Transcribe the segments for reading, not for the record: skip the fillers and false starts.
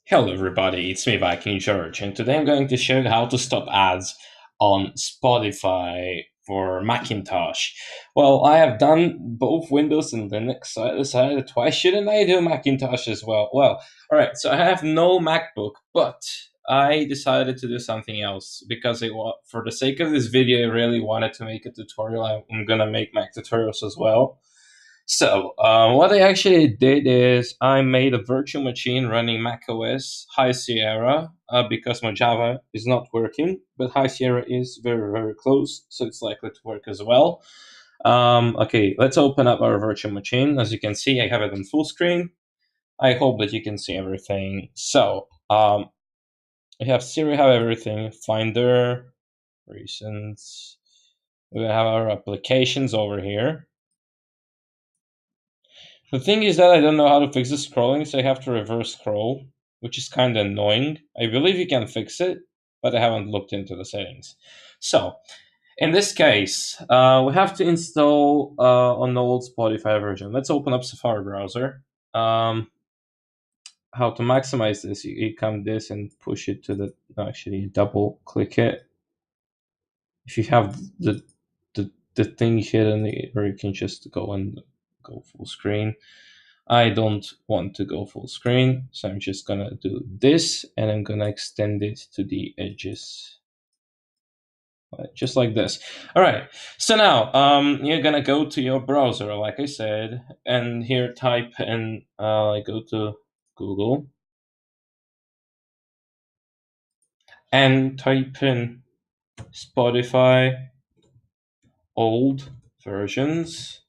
Hello everybody, it's me Viking George, and today I'm going to show you how to stop ads on Spotify for Macintosh. Well, I have done both Windows and Linux, so I decided why shouldn't I do Macintosh as well? Well, alright, so I have no MacBook, but I decided to do something else because for the sake of this video, I really wanted to make a tutorial. I'm gonna make Mac tutorials as well. So, what I actually did is I made a virtual machine running macOS High Sierra because my Java is not working, but High Sierra is very, very close, so it's likely to work as well. Okay, let's open up our virtual machine. As you can see, I have it on full screen. I hope that you can see everything. So, we have Siri, we have everything. Finder, recent. We have our applications over here. The thing is that I don't know how to fix the scrolling, so I have to reverse scroll, which is kind of annoying. I believe you can fix it, but I haven't looked into the settings. So, in this case, we have to install an old Spotify version. Let's open up Safari browser. How to maximize this? You come this and push it to the. Actually, double click it. If you have the thing hidden, or you can just go and go full screen. I don't want to go full screen, so I'm just gonna do this and I'm gonna extend it to the edges. Just like this. All right. So now you're gonna go to your browser, like I said, and here type in. Go to Google and type in Spotify old versions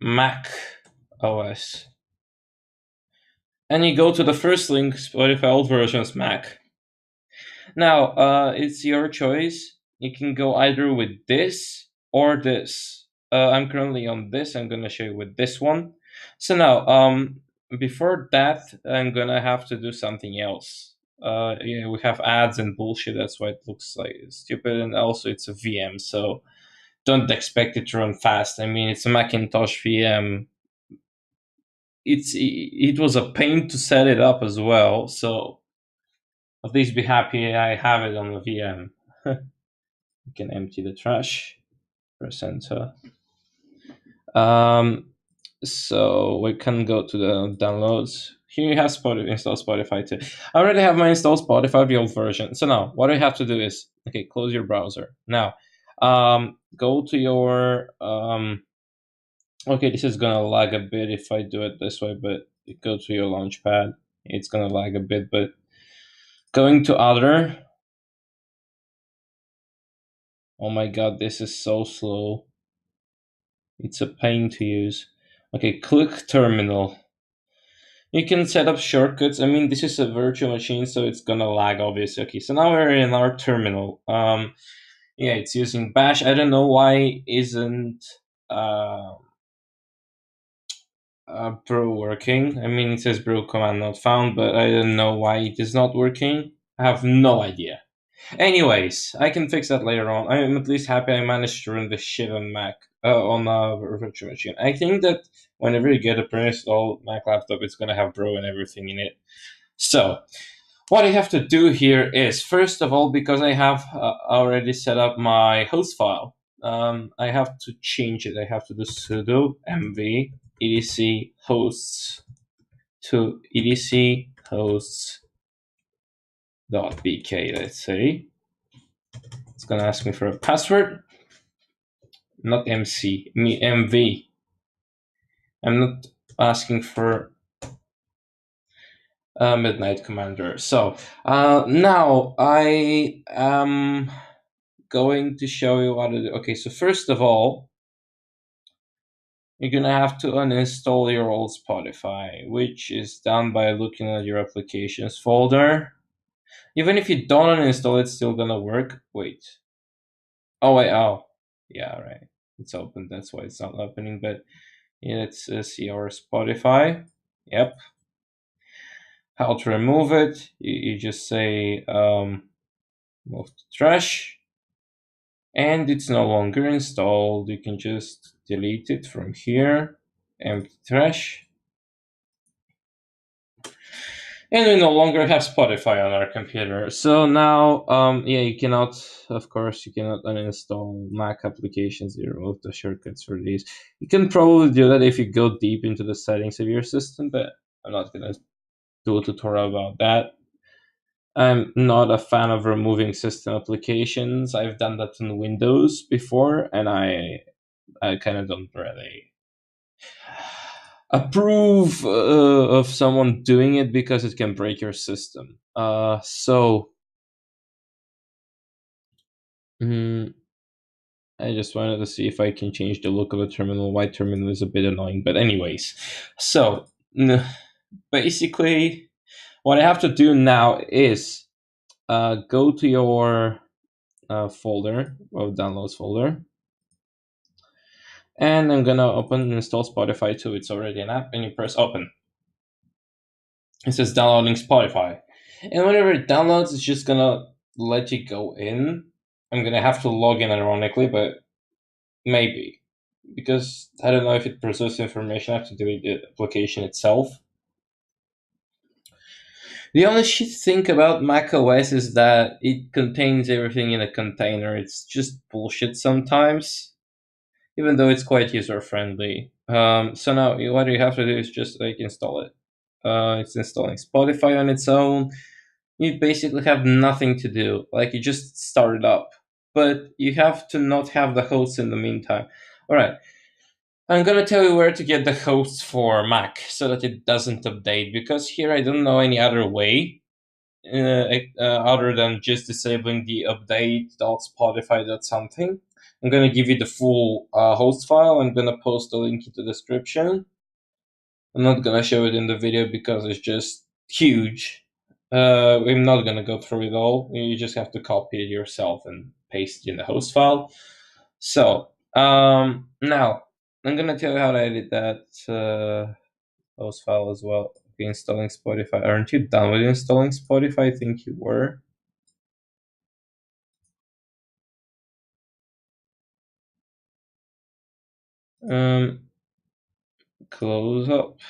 Mac OS, and you go to the first link, Spotify old versions Mac. Now, it's your choice. You can go either with this or this. I'm currently on this. I'm gonna show you with this one. So now, before that, I'm gonna have to do something else. Yeah, we have ads and bullshit. That's why it looks like stupid. And also, it's a VM, so don't expect it to run fast. I mean, it's a Macintosh VM. It was a pain to set it up as well. So at least be happy I have it on the VM. You can empty the trash. Press enter. Um, so we can go to the downloads. Here you have Spotify, install Spotify too. I already have my installed Spotify, the old version. So now what I have to do is, okay, close your browser. Now, go to your, okay, this is gonna lag a bit if I do it this way, but go to your launchpad. It's gonna lag a bit, but going to other, oh my god, this is so slow. It's a pain to use. Okay, click terminal. You can set up shortcuts. I mean, this is a virtual machine, so it's gonna lag, obviously. Okay, so now we're in our terminal. Yeah, it's using Bash. I don't know why isn't uh, brew working. I mean, it says brew command not found, but I don't know why it is not working. I have no idea. Anyways, I can fix that later on. I'm at least happy I managed to run this shit on Mac, on a virtual machine. I think that whenever you get a pre-installed Mac laptop, it's gonna have Bro and everything in it. So, what I have to do here is, first of all, because I have already set up my host file, I have to change it. I have to do sudo mv etc hosts to etc hosts.bk, let's say. It's gonna ask me for a password, not MC, me MV. I'm not asking for Midnight Commander. So now I am going to show you how to do. Okay, so first of all, you're gonna have to uninstall your old Spotify, which is done by looking at your applications folder. Even if you don't uninstall it, it's still gonna work. Wait. Oh wait. Oh, yeah. Right. It's open. That's why it's not opening. But yeah, let's see our Spotify. Yep. How to remove it? You just say move to trash, and it's no longer installed. You can just delete it from here. Empty trash. And we no longer have Spotify on our computer. So now, yeah, you cannot, of course, you cannot uninstall Mac applications. You remove the shortcuts for these. You can probably do that if you go deep into the settings of your system, but I'm not gonna do a tutorial about that. I'm not a fan of removing system applications. I've done that in Windows before, and I kind of don't really approve of someone doing it because it can break your system. Mm, I just wanted to see if I can change the look of the terminal. White terminal is a bit annoying, but anyways. So basically, what I have to do now is go to your folder, or downloads folder, and I'm gonna open and install Spotify too. It's already an app, and you press open. It says downloading Spotify, and whenever it downloads, it's just gonna let you go in. I'm gonna have to log in ironically, but maybe because I don't know if it processes information. I have to delete the application itself. The only shit thing about macOS is that it contains everything in a container. It's just bullshit sometimes, even though it's quite user friendly. So now what you have to do is just like install it. It's installing Spotify on its own. You basically have nothing to do. Like you just start it up, but you have to not have the hosts in the meantime. All right. I'm gonna tell you where to get the hosts for Mac so that it doesn't update because here I don't know any other way other than just disabling the update.spotify.something. I'm gonna give you the full host file. I'm gonna post a link in the description. I'm not gonna show it in the video because it's just huge. I'm not gonna go through it all. You just have to copy it yourself and paste it in the host file. So now I'm gonna tell you how to edit that host file as well. Okay, installing Spotify. Aren't you done with installing Spotify? I think you were. Um, close up.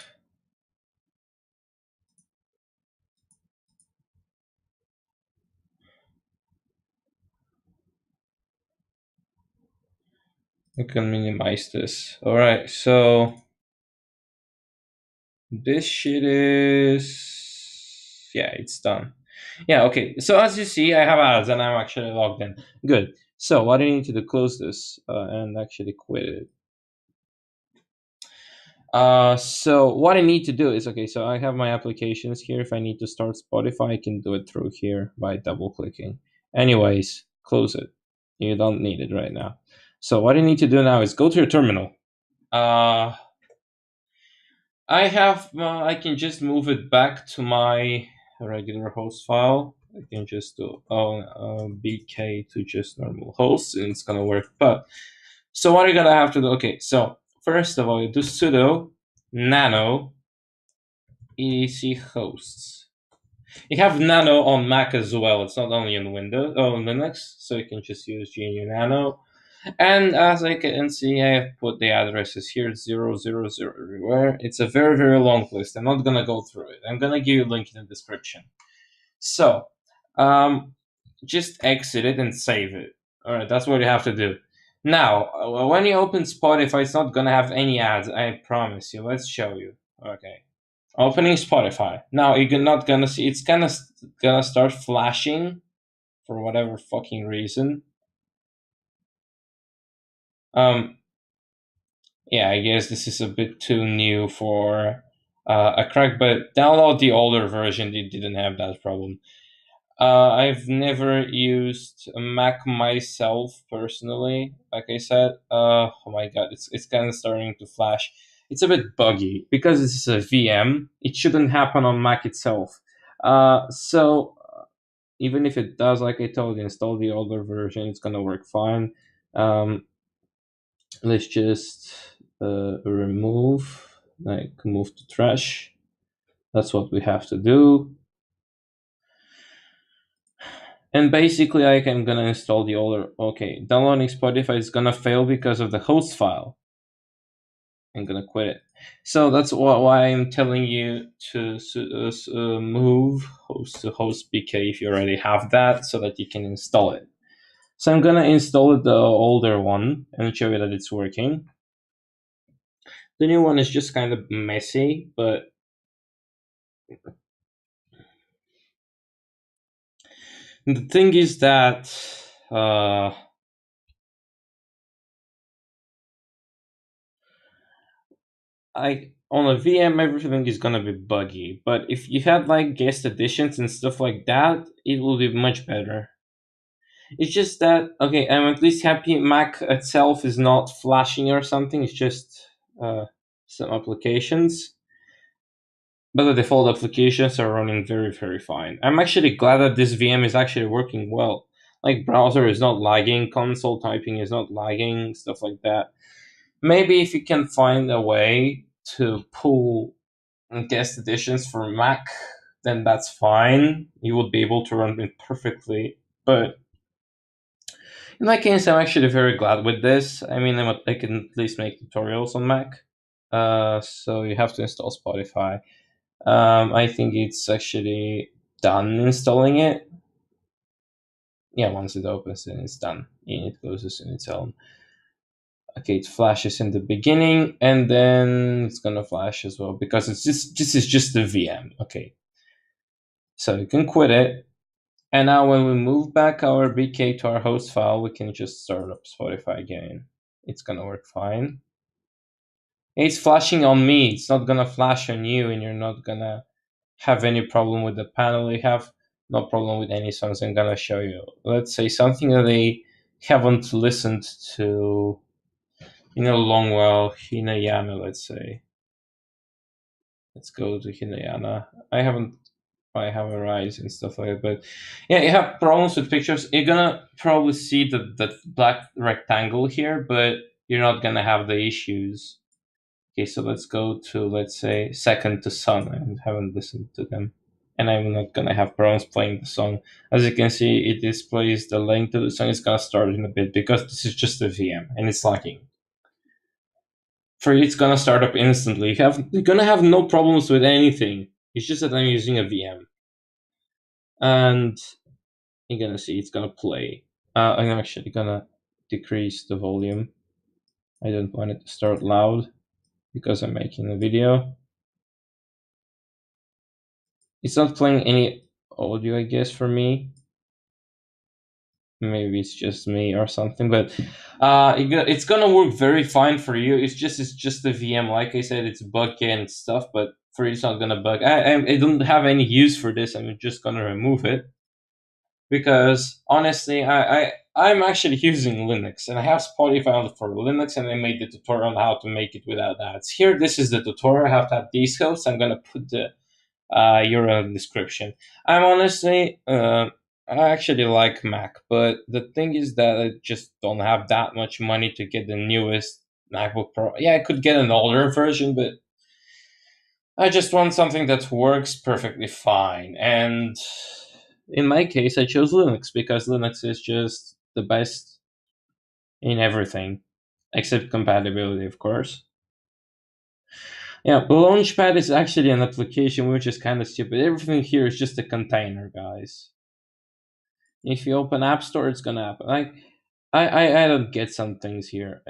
I can minimize this. All right, so this shit is, yeah, it's done. Yeah, okay. So as you see, I have ads and I'm actually logged in. Good. So what do you need to do? Close this and actually quit it. So what I need to do is, okay, so I have my applications here. If I need to start Spotify, I can do it through here by double clicking. Anyways, close it. You don't need it right now. So what I need to do now is go to your terminal. I can just move it back to my regular host file. I can just do bk to just normal host and it's gonna work. But so what are you gonna have to do? Okay, so first of all, you do sudo nano etc hosts. You have nano on Mac as well. It's not only on Windows or on Linux, so you can just use GNU Nano. And as I can see, I have put the addresses here, 000 everywhere. It's a very, very long list. I'm not going to go through it. I'm going to give you a link in the description. So, just exit it and save it. All right, that's what you have to do. Now, when you open Spotify, it's not going to have any ads. I promise you. Let's show you. Okay. Opening Spotify. Now, you're not going to see, it's kind of going to start flashing for whatever fucking reason. Yeah, I guess this is a bit too new for a crack, but download the older version. It didn't have that problem. I've never used a Mac myself personally. Like I said, oh my god, it's kind of starting to flash. It's a bit buggy because this is a VM. It shouldn't happen on Mac itself. So even if it does, like I told you, install the older version. It's gonna work fine. Let's just remove, like move to trash. That's what we have to do. And basically I am gonna install the older, okay, downloading Spotify is gonna fail because of the host file. I'm gonna quit it. So that's why I'm telling you to move host to host BK if you already have that, so that you can install it. So I'm gonna install the older one and show you that it's working. The new one is just kind of messy, but the thing is that I on a VM everything is gonna be buggy, but if you had like guest additions and stuff like that, it will be much better. It's just that okay, I'm at least happy Mac itself is not flashing or something. It's just some applications, but the default applications are running very fine. I'm actually glad that this VM is actually working well. Like browser is not lagging, console typing is not lagging, stuff like that. Maybe if you can find a way to pull guest editions for Mac, then that's fine. You would be able to run it perfectly. But in my case, I'm actually very glad with this. I mean, I can at least make tutorials on Mac. So you have to install Spotify. I think it's actually done installing it. Yeah, once it opens, then it's done. And it closes in its own. Okay, it flashes in the beginning, and then it's gonna flash as well because it's just this is just the VM. Okay, so you can quit it. And now when we move back our BK to our host file, we can just start up Spotify again. It's gonna work fine. It's flashing on me. It's not gonna flash on you, and you're not gonna have any problem with the panel. You have no problem with any songs I'm gonna show you. Let's say something that they haven't listened to in a long while. Hinayana, let's say. Let's go to Hinayana. I have a rise and stuff like that. But yeah, you have problems with pictures. You're gonna probably see the black rectangle here, but you're not gonna have the issues. Okay, so let's go to let's say Second to Sun. I haven't listened to them, and I'm not gonna have problems playing the song. As you can see, it displays the link to the song. It's gonna start in a bit because this is just a VM and it's lagging. For you, it's gonna start up instantly. You're gonna have no problems with anything. It's just that I'm using a VM, and you're gonna see it's gonna play. I'm actually gonna decrease the volume. I don't want it to start loud because I'm making a video. It's not playing any audio, I guess, for me. Maybe it's just me or something, but it's gonna work very fine for you. It's just a VM. Like I said, it's buggy and stuff, but for you, it's not gonna bug. I don't have any use for this. I'm just gonna remove it because honestly, I'm actually using Linux and I have Spotify for Linux, and I made the tutorial on how to make it without ads. Here, this is the tutorial. I have to have these hosts. I'm gonna put the URL description. I'm honestly, I actually like Mac, but the thing is that I just don't have that much money to get the newest MacBook Pro. Yeah, I could get an older version, but I just want something that works perfectly fine. And in my case, I chose Linux because Linux is just the best in everything, except compatibility, of course. Yeah, Launchpad is actually an application which is kind of stupid. Everything here is just a container, guys. If you open App Store, it's gonna happen. Like, I don't get some things here.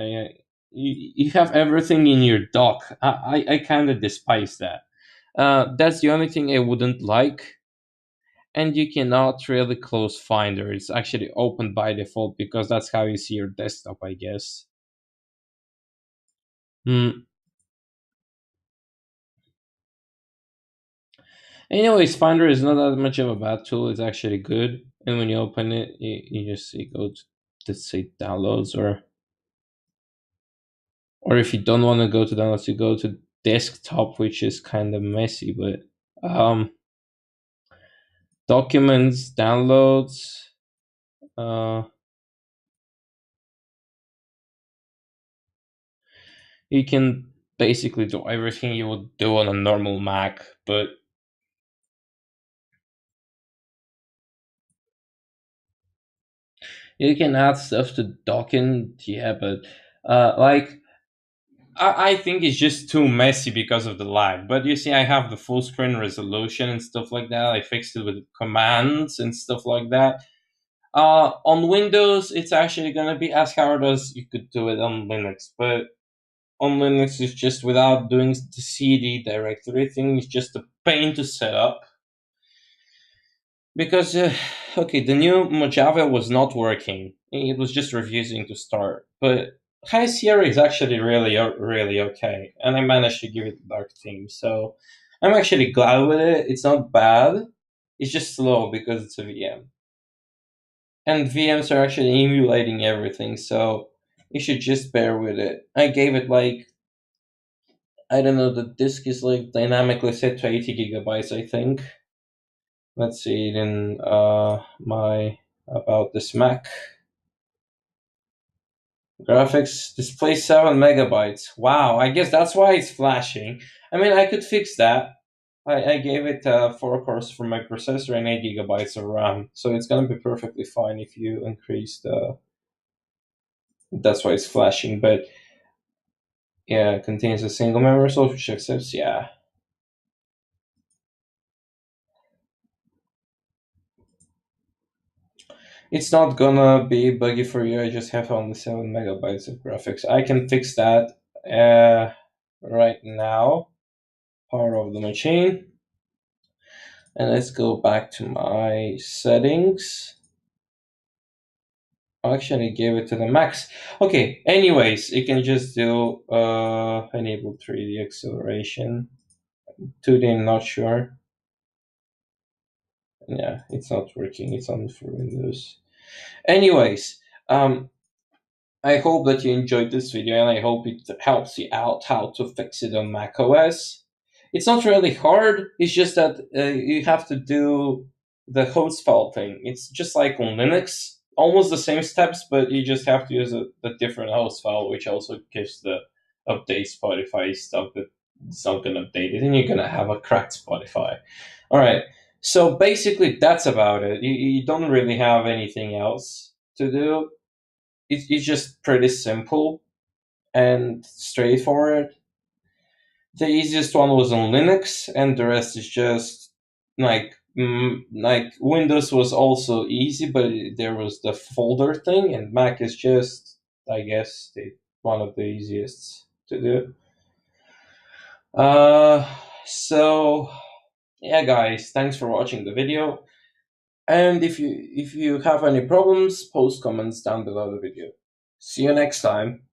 You have everything in your dock. I kind of despise that. That's the only thing I wouldn't like. And you cannot really close Finder. It's actually open by default because that's how you see your desktop, I guess. Hmm. Anyways, Finder is not that much of a bad tool. It's actually good. And when you open it, you just see go to let's say downloads, or if you don't want to go to downloads, you go to desktop, which is kind of messy. But documents, downloads. Uh, you can basically do everything you would do on a normal Mac, but you can add stuff to document. Yeah, but like I think it's just too messy because of the lag. But you see, I have the full screen resolution and stuff like that. I fixed it with commands and stuff like that. On Windows, it's actually gonna be as hard as you could do it on Linux. But on Linux, it's just without doing the CD directory thing. It's just a pain to set up because okay, the new Mojave was not working. It was just refusing to start. But High Sierra is actually really okay, and I managed to give it a dark theme. So I'm actually glad with it. It's not bad. It's just slow because it's a VM, and VMs are actually emulating everything. So you should just bear with it. I gave it like, I don't know. The disk is like dynamically set to 80 GB, I think. Let's see it in my about this Mac. Graphics display 7 MB. Wow, I guess that's why it's flashing. I mean, I could fix that. I gave it 4 cores for my processor and 8 GB of RAM, so it's gonna be perfectly fine if you increase the. That's why it's flashing, but yeah, it contains a single memory source which accepts. Yeah, it's not gonna be buggy for you. I just have only 7 MB of graphics. I can fix that right now. Power of the machine. And let's go back to my settings. I actually gave it to the max. Okay, anyways, you can just do enable 3D acceleration. 2D, I'm not sure. Yeah, it's not working. It's only for Windows. Anyways, I hope that you enjoyed this video and I hope it helps you out how to fix it on macOS. It's not really hard, it's just that you have to do the host file thing. It's just like on Linux, almost the same steps, but you just have to use a different host file, which also gives the update Spotify stuff that it's not going to update it, and you're going to have a cracked Spotify. All right, so basically that's about it. You don't really have anything else to do. It's just pretty simple and straightforward. The easiest one was on Linux, and the rest is just like Windows was also easy, but there was the folder thing, and Mac is just, I guess, one of the easiest to do. So yeah, guys, thanks for watching the video. And if you have any problems, post comments down below the video. See you next time.